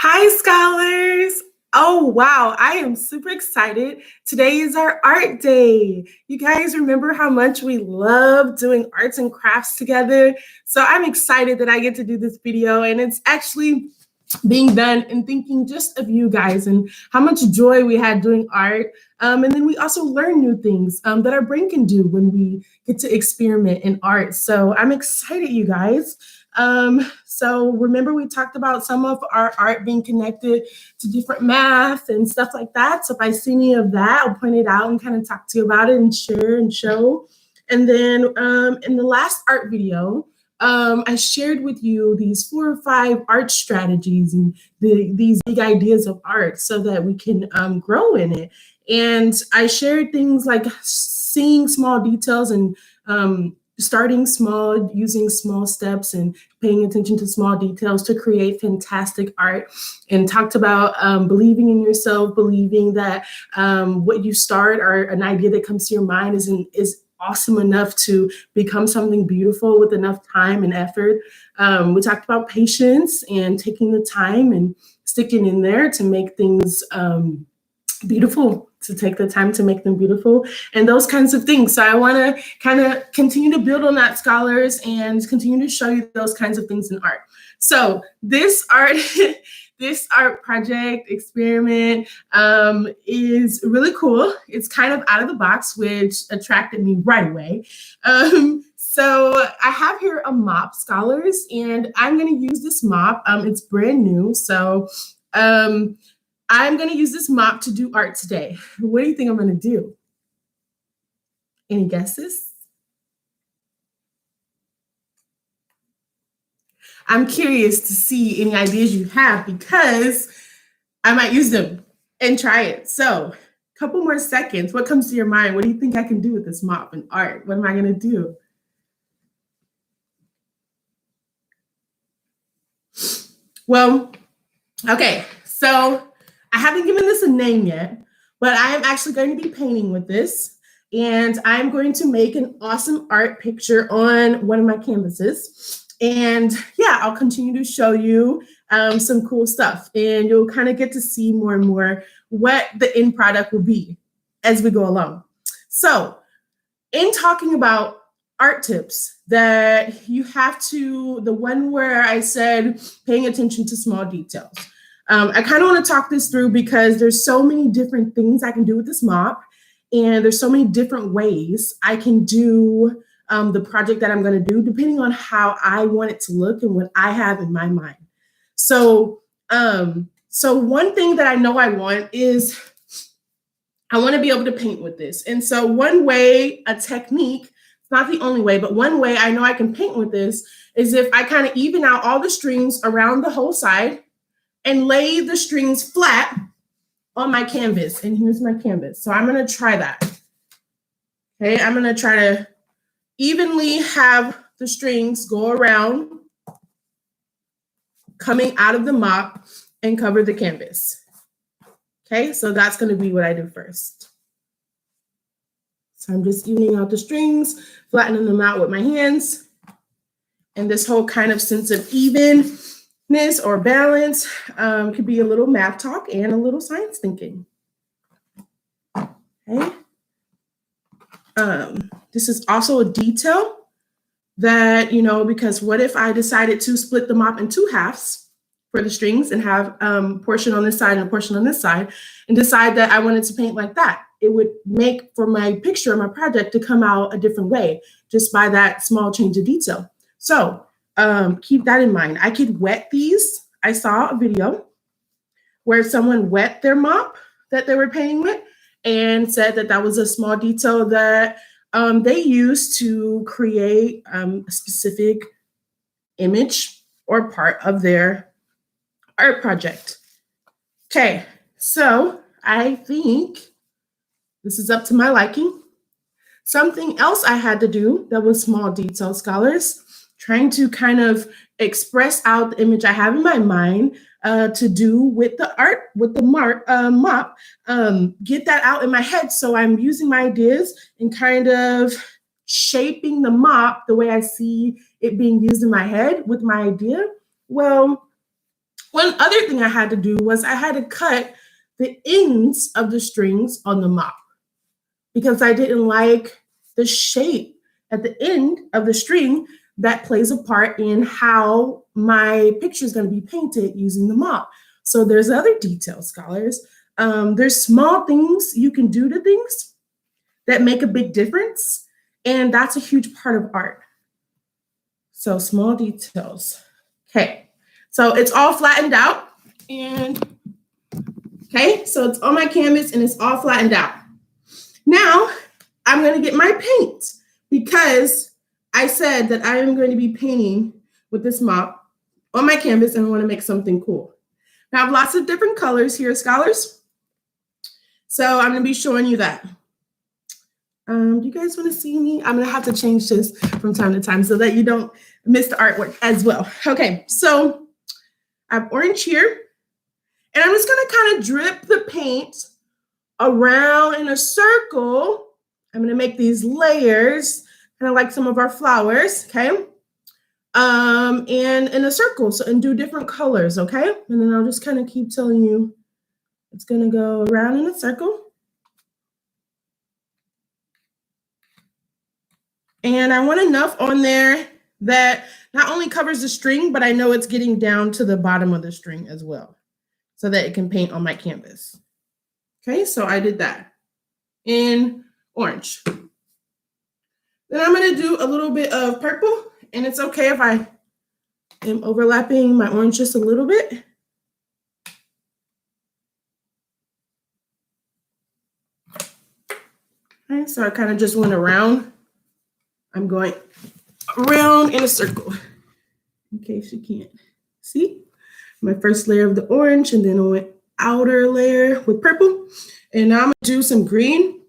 Hi, scholars. Oh, wow. I am super excited. Today is our art day. You guys remember how much we love doing arts and crafts together? So I'm excited that I get to do this video, and it's actually being done and thinking just of you guys and how much joy we had doing art. And then we also learn new things that our brain can do when we get to experiment in art. So I'm excited, you guys. So remember we talked about some of our art being connected to different math and stuff like that. So if I see any of that, I'll point it out and kind of talk to you about it and share and show. And then in the last art video, I shared with you these 4 or 5 art strategies and these big ideas of art so that we can grow in it. And I shared things like seeing small details and starting small, using small steps and paying attention to small details to create fantastic art, and talked about believing in yourself, believing that what you start or an idea that comes to your mind is awesome enough to become something beautiful with enough time and effort. We talked about patience and taking the time and sticking in there to make things beautiful, to take the time to make them beautiful, and those kinds of things. So I want to kind of continue to build on that, scholars, and continue to show you those kinds of things in art. So this art this art project experiment is really cool. It's kind of out of the box, which attracted me right away. So I have here a mop, scholars, and I'm going to use this mop. It's brand new. So I'm going to use this mop to do art today. What do you think I'm going to do? Any guesses? I'm curious to see any ideas you have because I might use them and try it. So, a couple more seconds. What comes to your mind? What do you think I can do with this mop and art? What am I going to do? Well, okay. So, I haven't given this a name yet, but I am actually going to be painting with this. And I'm going to make an awesome art picture on one of my canvases. And yeah, I'll continue to show you some cool stuff. And you'll kind of get to see more and more what the end product will be as we go along. So in talking about art tips that you have to, the one where I said paying attention to small details. I kind of want to talk this through because there's so many different things I can do with this mop. And there's so many different ways I can do the project that I'm going to do, depending on how I want it to look and what I have in my mind. So one thing that I know I want is I want to be able to paint with this. And so one way, a technique, it's not the only way, but one way I know I can paint with this is if I kind of even out all the strings around the whole side and lay the strings flat on my canvas. And here's my canvas. So I'm going to try that. Okay, I'm going to try to evenly have the strings go around, coming out of the mop, and cover the canvas. Okay, so that's going to be what I do first. So I'm just evening out the strings, flattening them out with my hands. And this whole kind of sense of evenness or balance could be a little math talk and a little science thinking. Okay. This is also a detail that, because what if I decided to split the mop in 2 halves for the strings and have a portion on this side and a portion on this side, and decide that I wanted to paint like that? It would make for my picture, my project, to come out a different way just by that small change of detail. So keep that in mind. I could wet these. I saw a video where someone wet their mop that they were painting with and said that that was a small detail that they used to create a specific image or part of their art project. Okay, so I think this is up to my liking. Something else I had to do that was small detail, scholars, trying to kind of express out the image I have in my mind to do with the art, with the mop, get that out in my head. So I'm using my ideas and kind of shaping the mop the way I see it being used in my head with my idea. Well, One other thing I had to do was I had to cut the ends of the strings on the mop because I didn't like the shape at the end of the string that plays a part in how my picture is going to be painted using the mop. So there's other details, scholars. There's small things you can do to things that make a big difference, and that's a huge part of art. So small details. Okay, so it's all flattened out, and okay, so it's on my canvas and it's all flattened out. Now I'm going to get my paint because I said that I am going to be painting with this mop on my canvas and I want to make something cool. I have lots of different colors here, scholars. So I'm going to be showing you that. Do you guys want to see me? I'm going to have to change this from time to time so that you don't miss the artwork as well. Okay, so I have orange here. And I'm just going to kind of drip the paint around in a circle. I'm going to make these layers, kind of like some of our flowers, okay? And in a circle, so and do different colors, okay? And then I'll just kind of keep telling you it's going to go around in a circle. And I want enough on there that not only covers the string, but I know it's getting down to the bottom of the string as well, so that it can paint on my canvas. Okay, so I did that in orange. Then I'm going to do a little bit of purple, and it's okay if I am overlapping my orange just a little bit. Okay, so I kind of just went around. I'm going around in a circle in case you can't see. My first layer of the orange, and then I went outer layer with purple. And now I'm going to do some green.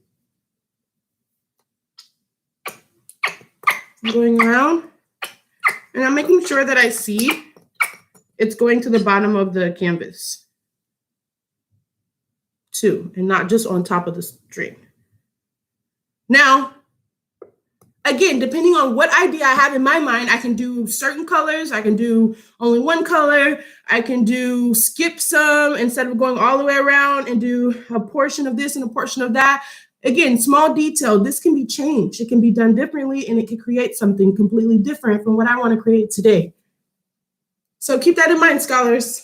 I'm going around, and I'm making sure that I see it's going to the bottom of the canvas too, and not just on top of the string. Now, again, depending on what idea I have in my mind, I can do certain colors. I can do only one color. I can do skip some instead of going all the way around and do a portion of this and a portion of that. Again, small detail. This can be changed. It can be done differently, and it can create something completely different from what I want to create today. So keep that in mind, scholars.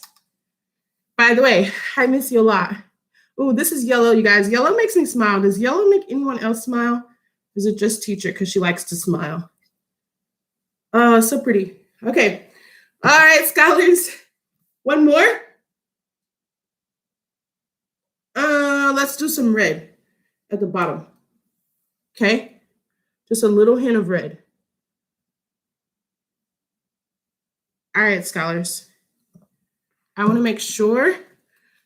By the way, I miss you a lot. Oh, this is yellow, you guys. Yellow makes me smile. Does yellow make anyone else smile? Is it just teacher because she likes to smile? Oh, so pretty. Okay. All right, scholars. One more. Let's do some red at the bottom. Okay. Just a little hint of red. All right, scholars. I want to make sure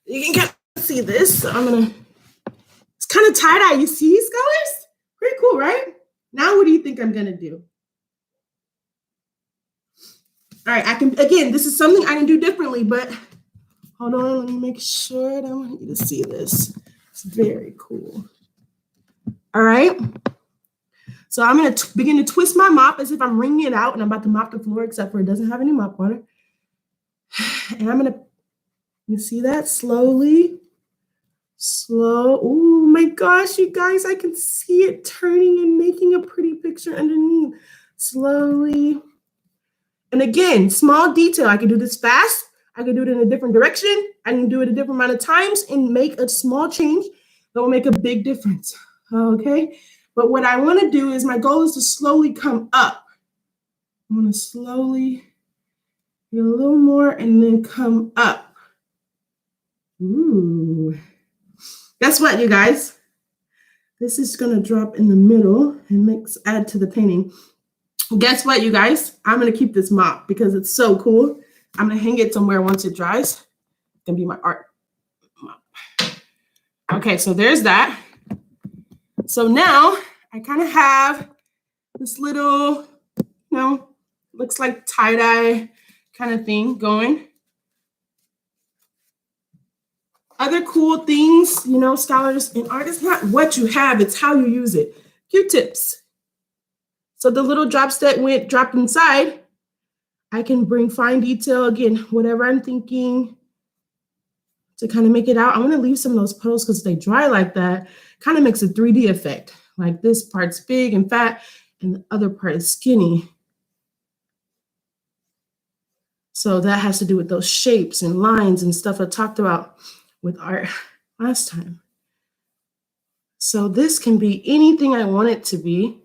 you can kind of see this. So it's kind of tie-dye. You see, scholars? Pretty cool, right? Now what do you think I'm going to do? All right, again, this is something I can do differently, but hold on, let me make sure that I want you to see this. It's very cool. All right. So I'm going to begin to twist my mop as if I'm wringing it out and I'm about to mop the floor, except for it doesn't have any mop water. And I'm going to, you see that? Slowly. Slow. Oh my gosh, you guys, I can see it turning and making a pretty picture underneath. Slowly. And again, small detail. I can do this fast. I can do it in a different direction. I can do it a different amount of times and make a small change that will make a big difference. Okay. But what I want to do is my goal is to slowly come up. I want to slowly get a little more and then come up. Ooh. Guess what, you guys? This is going to drop in the middle and add to the painting. Guess what, you guys? I'm going to keep this mop because it's so cool. I'm going to hang it somewhere once it dries. It's going to be my art mop. Okay, so there's that. So now I kind of have this little, looks like tie-dye kind of thing going. Other cool things, scholars, in art, it's not what you have, it's how you use it. Q-tips. So the little drops that dropped inside, I can bring fine detail, again, whatever I'm thinking to kind of make it out. I'm gonna leave some of those puddles because they dry like that, kind of makes a 3D effect. Like this part's big and fat and the other part is skinny. So that has to do with those shapes and lines and stuff I talked about with art last time. So this can be anything I want it to be.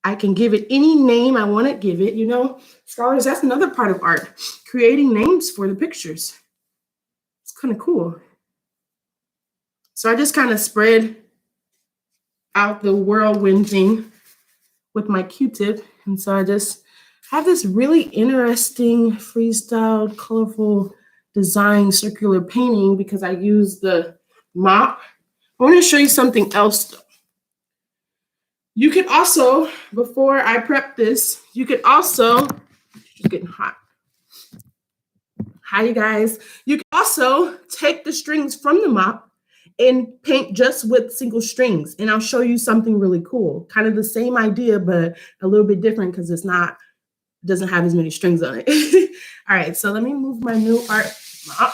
I can give it any name I want to give it. You know, scholars, that's another part of art, creating names for the pictures. It's kind of cool. So I just kind of spread out the whirlwind thing with my Q-tip. And so I just have this really interesting freestyle, colorful design circular painting because I use the mop. I want to show you something else though. You could also, before I prep this, you could also, it's getting hot. Hi, you guys. You can also take the strings from the mop and paint just with single strings. And I'll show you something really cool. Kind of the same idea, but a little bit different because it's not, doesn't have as many strings on it. All right, so let me move my new art mop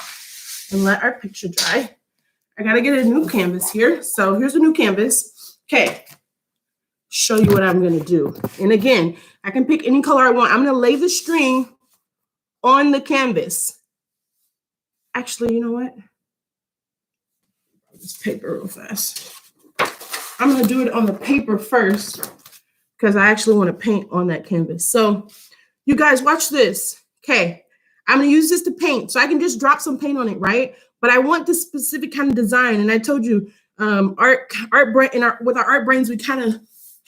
and let our picture dry. I gotta get a new canvas here. So here's a new canvas. Okay, show you what I'm gonna do. And again, I can pick any color I want. I'm gonna lay the string on the canvas. Actually, you know what? This paper real fast. I'm gonna do it on the paper first because I actually want to paint on that canvas. So you guys watch this. Okay, I'm gonna use this to paint. So I can just drop some paint on it, right? But I want this specific kind of design. And I told you, with our art brains, we kind of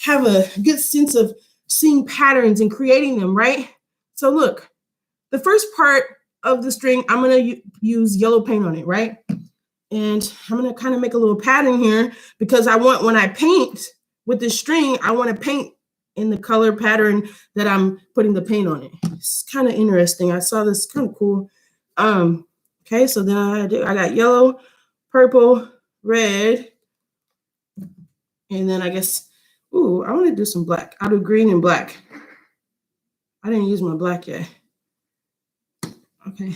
have a good sense of seeing patterns and creating them, right? So look, the first part of the string, I'm gonna use yellow paint on it, right? And I'm gonna kind of make a little pattern here because I want, when I paint with this string, I want to paint in the color pattern that I'm putting the paint on it. It's kind of interesting. I saw this kind of cool. Okay, so then I got yellow, purple, red, and then I guess, ooh, I want to do some black. I'll do green and black. I didn't use my black yet. Okay.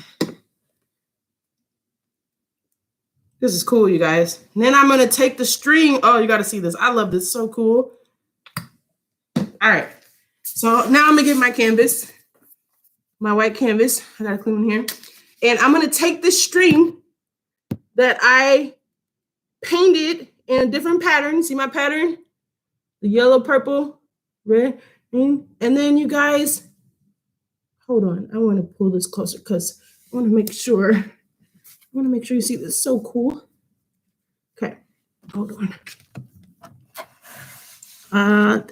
This is cool, you guys. And then I'm gonna take the string. Oh, you gotta see this. I love this, so cool. All right, so now I'm gonna get my canvas, my white canvas. I gotta clean here. And I'm gonna take this string that I painted in a different pattern. See my pattern? The yellow, purple, red, green. And then you guys, hold on. I wanna pull this closer because I wanna make sure you see this. So cool. Okay, hold on.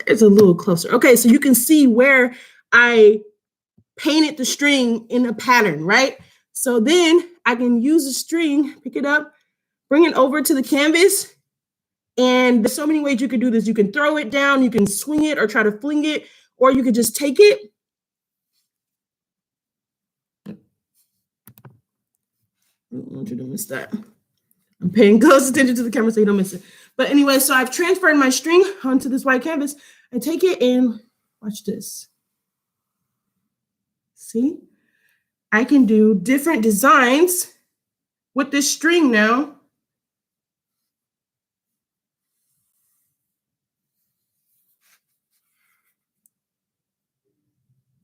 It's a little closer. Okay, so you can see where I painted the string in a pattern, right? So then I can use the string, pick it up, bring it over to the canvas. And there's so many ways you can do this. You can throw it down, you can swing it or try to fling it, or you could just take it. I don't want you to miss that. I'm paying close attention to the camera so you don't miss it. But anyway, so I've transferred my string onto this white canvas. I take it and watch this. See? I can do different designs with this string now.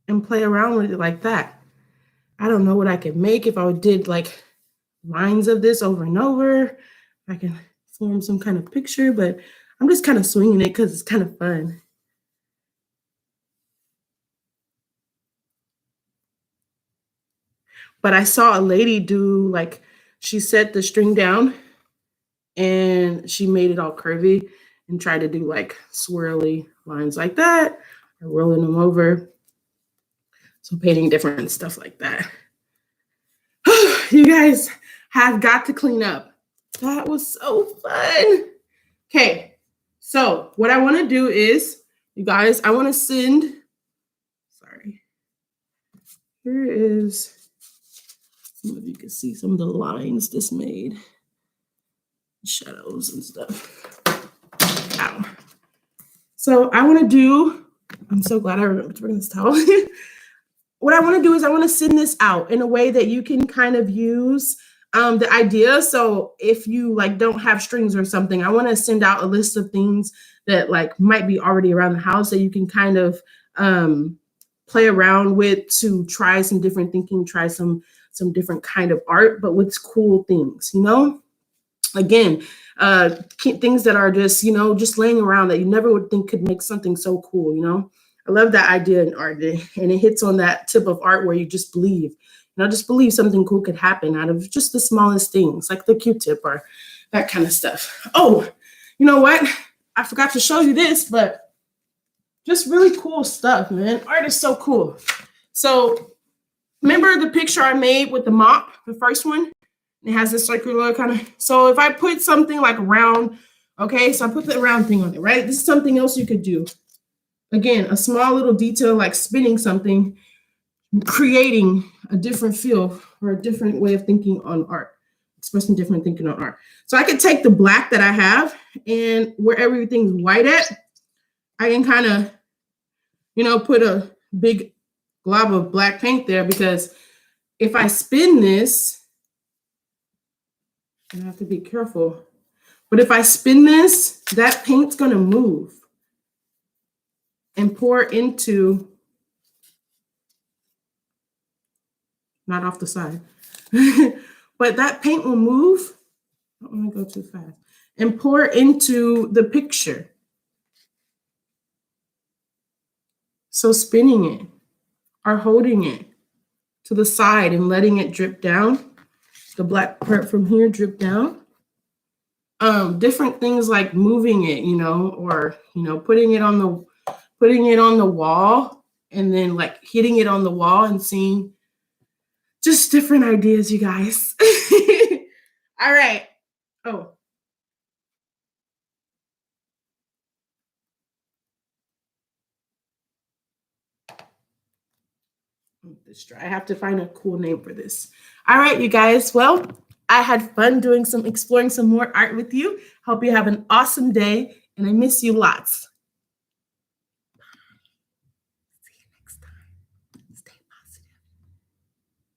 And play around with it like that. I don't know what I could make if I did like lines of this over and over. I can form some kind of picture, but I'm just kind of swinging it because it's kind of fun. But I saw a lady do, like, she set the string down and she made it all curvy and tried to do like swirly lines like that, or rolling them over. So painting different stuff like that. You guys have got to clean up. That was so fun. Okay, so what I want to do is, you guys, I want to send, sorry, here is, some of you can see some of the lines this made, shadows and stuff. Ow. So I want to do, I'm so glad I remembered to bring this towel. what I want to do is I want to send this out in a way that you can kind of use the idea. So if you like don't have strings or something, I want to send out a list of things that like might be already around the house that you can kind of um, play around with to try some different thinking, try some different kind of art, but with cool things, you know? Again, things that are just, you know, just laying around that you never would think could make something so cool, you know? I love that idea in art, and it hits on that tip of art where you just believe, you know, just believe something cool could happen out of just the smallest things, like the Q-tip or that kind of stuff. Oh, you know what? I forgot to show you this, but just really cool stuff, man. Art is so cool. So remember the picture I made with the mop, the first one? It has this circular kind of. So if I put something like round, okay, so I put the round thing on it, right? This is something else you could do. Again, a small little detail like spinning something, creating a different feel or a different way of thinking on art, expressing different thinking on art. So I could take the black that I have and where everything's white at, I can kind of, you know, put a big glob of black paint there, because if I spin this, I have to be careful. But if I spin this, that paint's going to move and pour into, not off the side, but that paint will move. I don't want to go too fast. And pour into the picture. So spinning it or holding it to the side and letting it drip down, the black part from here drip down. Different things like moving it, you know, or you know, putting it on the wall and then like hitting it on the wall and seeing just different ideas, you guys. All right. Oh. I have to find a cool name for this. All right, you guys. Well, I had fun exploring some more art with you. Hope you have an awesome day, and I miss you lots.